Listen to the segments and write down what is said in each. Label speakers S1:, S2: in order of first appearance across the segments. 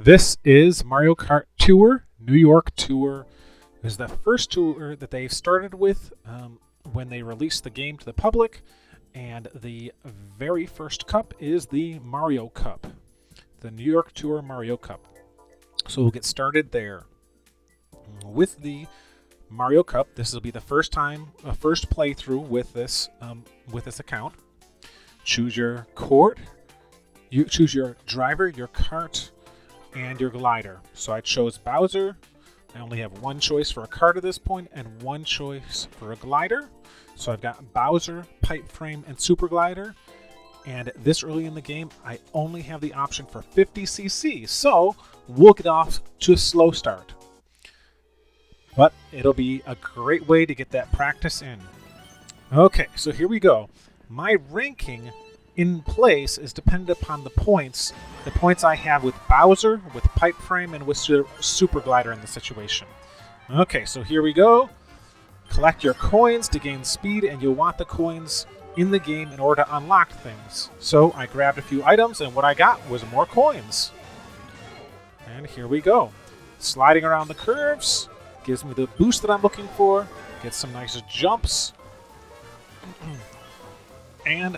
S1: This is Mario Kart Tour, New York Tour. This is the first tour that they started with when they released the game to the public, and the very first cup is the Mario Cup, the New York Tour Mario Cup. So we'll get started there. With the Mario Cup, this will be the first playthrough with this account. Choose your court, you choose your driver, your cart, and your glider. So I chose Bowser. I only have one choice for a cart at this point and one choice for a glider. So I've got Bowser, Pipe Frame, and Super Glider. And this early in the game, I only have the option for 50cc. So we'll get off to a slow start. But it'll be a great way to get that practice in. Okay, so here we go. My ranking in place is dependent upon the points I have with Bowser, with Pipe Frame, and with Super Glider in the situation. Okay, so here we go. Collect your coins to gain speed, and you'll want the coins in the game in order to unlock things. So I grabbed a few items, and what I got was more coins. And here we go. Sliding around the curves gives me the boost that I'm looking for. Get some nice jumps. And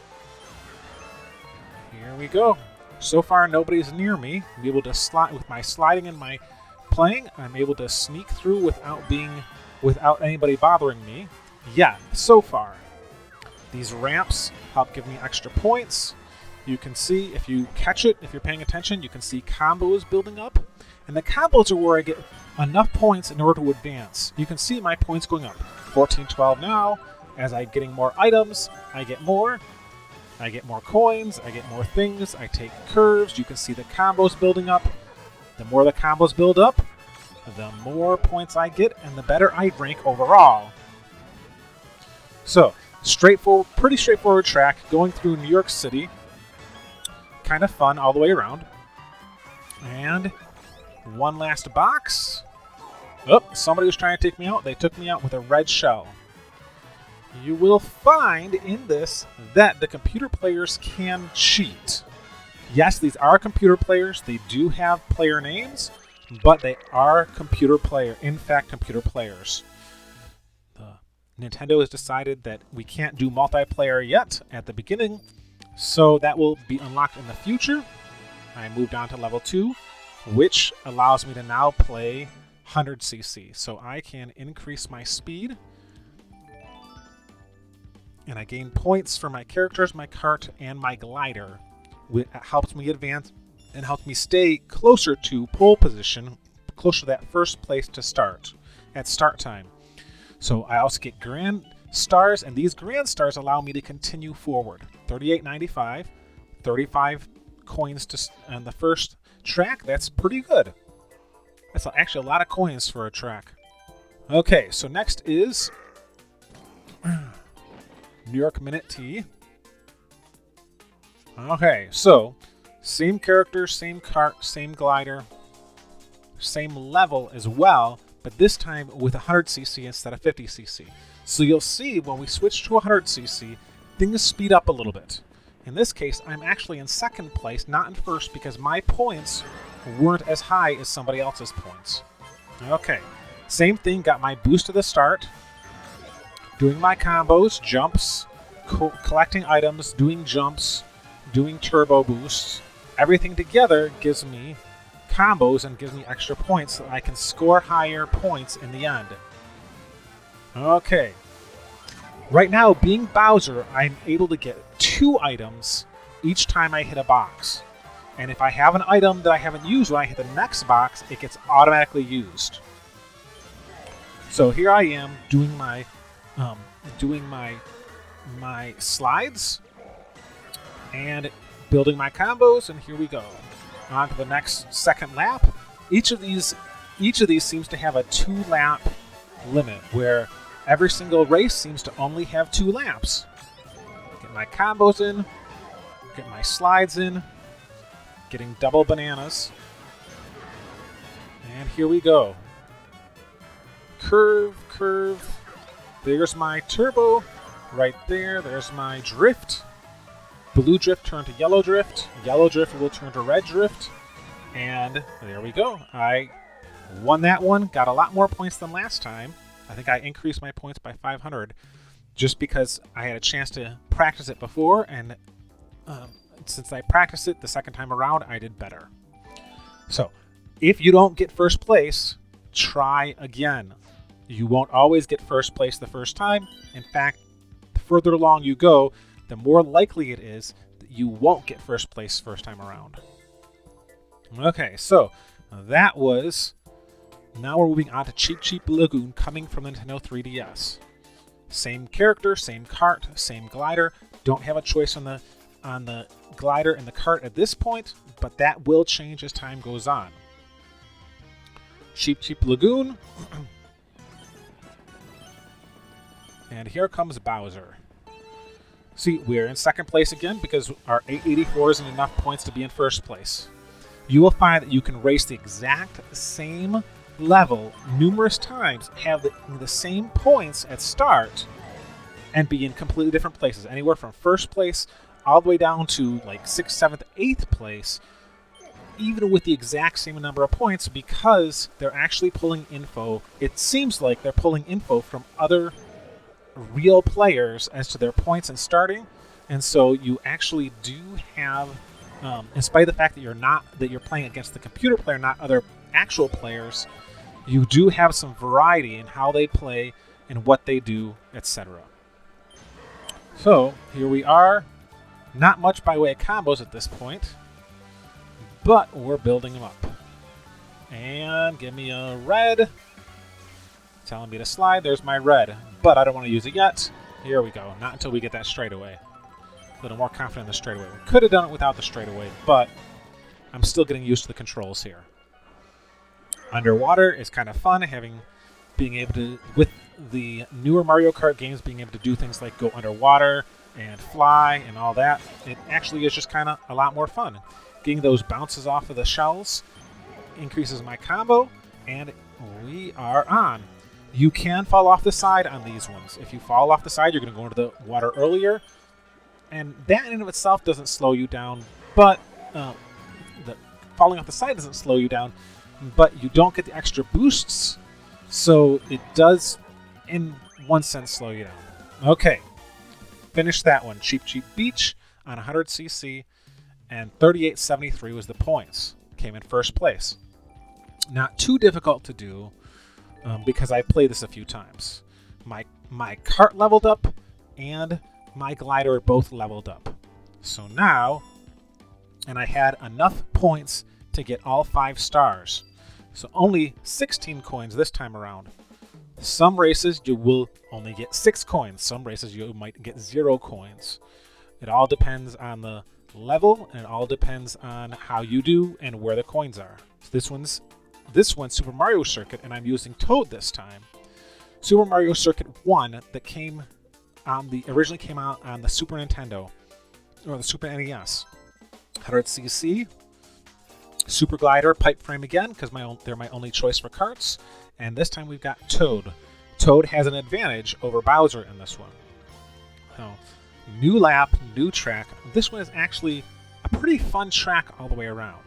S1: here we go. So far, nobody's near me. I'm able to slide with my sliding and my playing. I'm able to sneak through without anybody bothering me. Yeah, so far. These ramps help give me extra points. You can see, if you catch it, if you're paying attention, you can see combos building up. And the combos are where I get enough points in order to advance. You can see my points going up. 14, 12 now. As I'm getting more items, I get more. I get more coins, I get more things, I take curves, you can see the combos building up. The more the combos build up, the more points I get and the better I rank overall. So, pretty straightforward track going through New York City. Kind of fun all the way around. And one last box. Oh, somebody was trying to take me out. They took me out with a red shell. You will find in this that the computer players can cheat. Yes, these are computer players. They do have player names, but they are computer players. Nintendo has decided that we can't do multiplayer yet at the beginning, so that will be unlocked in the future. I moved on to level 2, which allows me to now play 100cc. So I can increase my speed. And I gain points for my characters, my cart, and my glider. It helps me advance and helps me stay closer to pole position, closer to that first place to start, at start time. So I also get grand stars, and these grand stars allow me to continue forward. 38.95, 35 coins on the first track. That's pretty good. That's actually a lot of coins for a track. Okay, so next is New York Minute T. Okay, so same character, same cart, same glider, same level as well, but this time with 100cc instead of 50cc. So you'll see when we switch to 100cc, things speed up a little bit. In this case, I'm actually in second place, not in first, because my points weren't as high as somebody else's points. Okay, same thing, got my boost to the start. Doing my combos, jumps, collecting items, doing jumps, doing turbo boosts. Everything together gives me combos and gives me extra points so I can score higher points in the end. Okay. Right now, being Bowser, I'm able to get 2 items each time I hit a box. And if I have an item that I haven't used when I hit the next box, it gets automatically used. So here I am doing my slides and building my combos, and here we go. On to the next second lap. Each of these seems to have a 2-lap limit, where every single race seems to only have 2 laps. Get my combos in, get my slides in, getting double bananas. And here we go. Curve, curve. There's my turbo right there. There's my drift. Blue drift turn to yellow drift. Yellow drift will turn to red drift. And there we go. I won that one, got a lot more points than last time. I think I increased my points by 500 just because I had a chance to practice it before, and since I practiced it the second time around, I did better. So, if you don't get first place, try again. You won't always get first place the first time. In fact, the further along you go, the more likely it is that you won't get first place first time around. Okay, so that was... Now we're moving on to Cheep Cheep Lagoon, coming from the Nintendo 3DS. Same character, same cart, same glider. Don't have a choice on the glider and the cart at this point, but that will change as time goes on. Cheep Cheep Lagoon. And here comes Bowser. See, we're in second place again because our 884 isn't enough points to be in first place. You will find that you can race the exact same level numerous times, have the same points at start, and be in completely different places. Anywhere from first place all the way down to like 6th, 7th, 8th place, even with the exact same number of points, because they're actually pulling info. It seems like they're pulling info from other real players as to their points and starting, and so you actually do have, in spite of the fact that you're playing against the computer player, not other actual players, you do have some variety in how they play and what they do, etc. So here we are. Not much by way of combos at this point, but we're building them up. And give me a red. Telling me to slide. There's my red, but I don't want to use it yet. Here we go. Not until we get that straightaway. A little more confident in the straightaway. We could have done it without the straightaway, but I'm still getting used to the controls here. Underwater is kind of fun, being able to, with the newer Mario Kart games, being able to do things like go underwater and fly and all that. It actually is just kind of a lot more fun. Getting those bounces off of the shells increases my combo, and we are on. You can fall off the side on these ones. If you fall off the side, you're going to go into the water earlier, and that in and of itself doesn't slow you down, but the falling off the side doesn't slow you down, but you don't get the extra boosts, so it does, in one sense, slow you down. Okay, finished that one. Cheep Cheep Beach on 100cc, and 3873 was the points. Came in first place. Not too difficult to do, because I played this a few times. My cart leveled up, and my glider both leveled up. So now, and I had enough points to get all 5 stars. So only 16 coins this time around. Some races you will only get 6 coins. Some races you might get 0 coins. It all depends on the level, and it all depends on how you do and where the coins are. So this one's Super Mario Circuit, and I'm using Toad this time. Super Mario Circuit 1 that originally came out on the Super Nintendo, or the Super NES. 100cc. Super Glider, Pipe Frame again, because they're my only choice for carts. And this time we've got Toad. Toad has an advantage over Bowser in this one. So, new lap, new track. This one is actually a pretty fun track all the way around.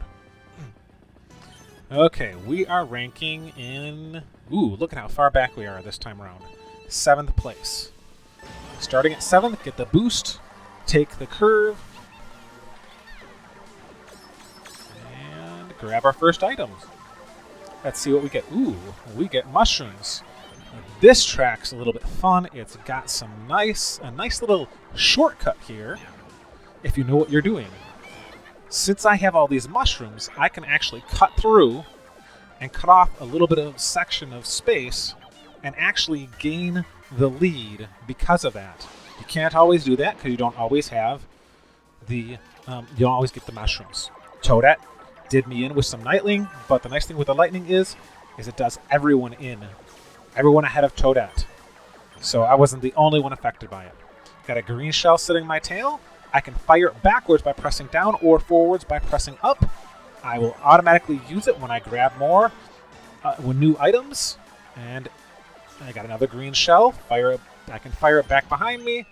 S1: Okay, we are ranking in... Ooh, look at how far back we are this time around. 7th place. Starting at 7th, get the boost, take the curve, grab our first items. Let's see what we get. Ooh, we get mushrooms. This track's a little bit fun. It's got a nice little shortcut here, if you know what you're doing. Since I have all these mushrooms, I can actually cut through and cut off a little bit of section of space and actually gain the lead because of that. You can't always do that because you don't always have you don't always get the mushrooms. Toadette did me in with some Nightling, but the nice thing with the Lightning is it does everyone in. Everyone ahead of Toadette. So I wasn't the only one affected by it. Got a green shell sitting in my tail. I can fire it backwards by pressing down or forwards by pressing up. I will automatically use it when I grab more new items. And I got another green shell. I can fire it back behind me.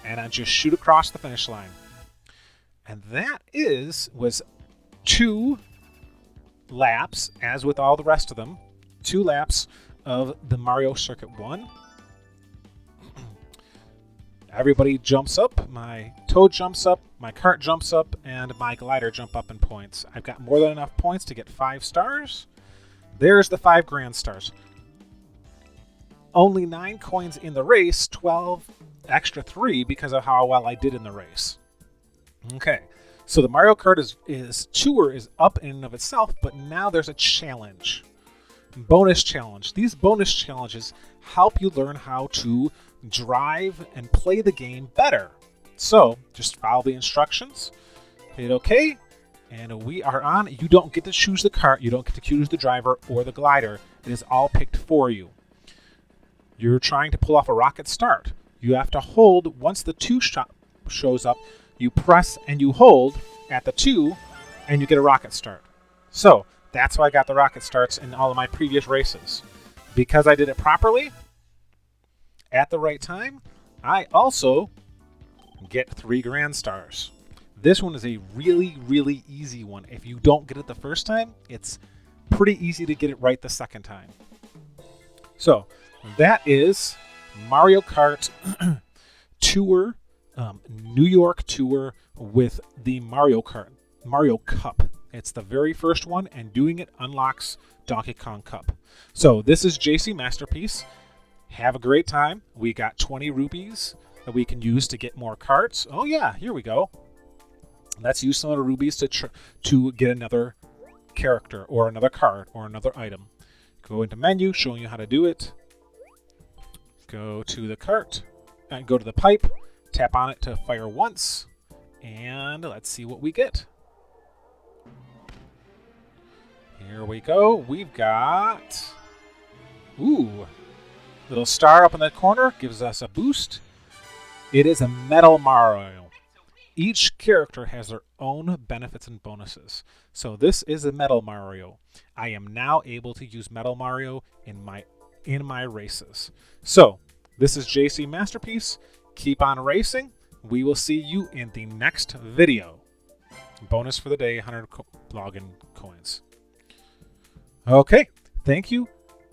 S1: And I just shoot across the finish line. And that was 2 laps, as with all the rest of them, 2 laps of the Mario Circuit 1. Everybody jumps up, my Toad jumps up, my Kart jumps up, and my glider jump up in points. I've got more than enough points to get 5 stars. There's the 5 grand stars. Only 9 coins in the race, 12 extra 3 because of how well I did in the race. Okay, so the Mario Kart Tour is up in and of itself, but now there's a challenge. Bonus challenge. These bonus challenges help you learn how to drive and play the game better. So just follow the instructions, hit OK, and we are on. You don't get to choose the kart, you don't get to choose the driver or the glider. It is all picked for you. You're trying to pull off a rocket start. You have to hold, once the 2 shows up, you press and you hold at the 2 and you get a rocket start. So that's why I got the rocket starts in all of my previous races. Because I did it properly, at the right time, I also get 3 grand stars. This one is a really, really easy one. If you don't get it the first time, it's pretty easy to get it right the second time. So that is Mario Kart Tour, New York Tour with the Mario Cup. It's the very first one, and doing it unlocks Donkey Kong Cup. So this is JC Masterpiece. Have a great time. We got 20 rupees that we can use to get more carts. Oh yeah, here we go. Let's use some of the rubies to get another character or another card or another item. Go into menu, showing you how to do it. Go to the cart and go to the pipe. Tap on it to fire once, and let's see what we get. Here we go. We've got, ooh, little star up in the corner gives us a boost. It is a Metal Mario. Each character has their own benefits and bonuses. So this is a Metal Mario. I am now able to use Metal Mario in my races. So this is JC Masterpiece. Keep on racing. We will see you in the next video. Bonus for the day, 100 login coins. Okay, thank you.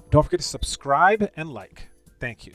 S1: Don't forget to subscribe and like. Thank you.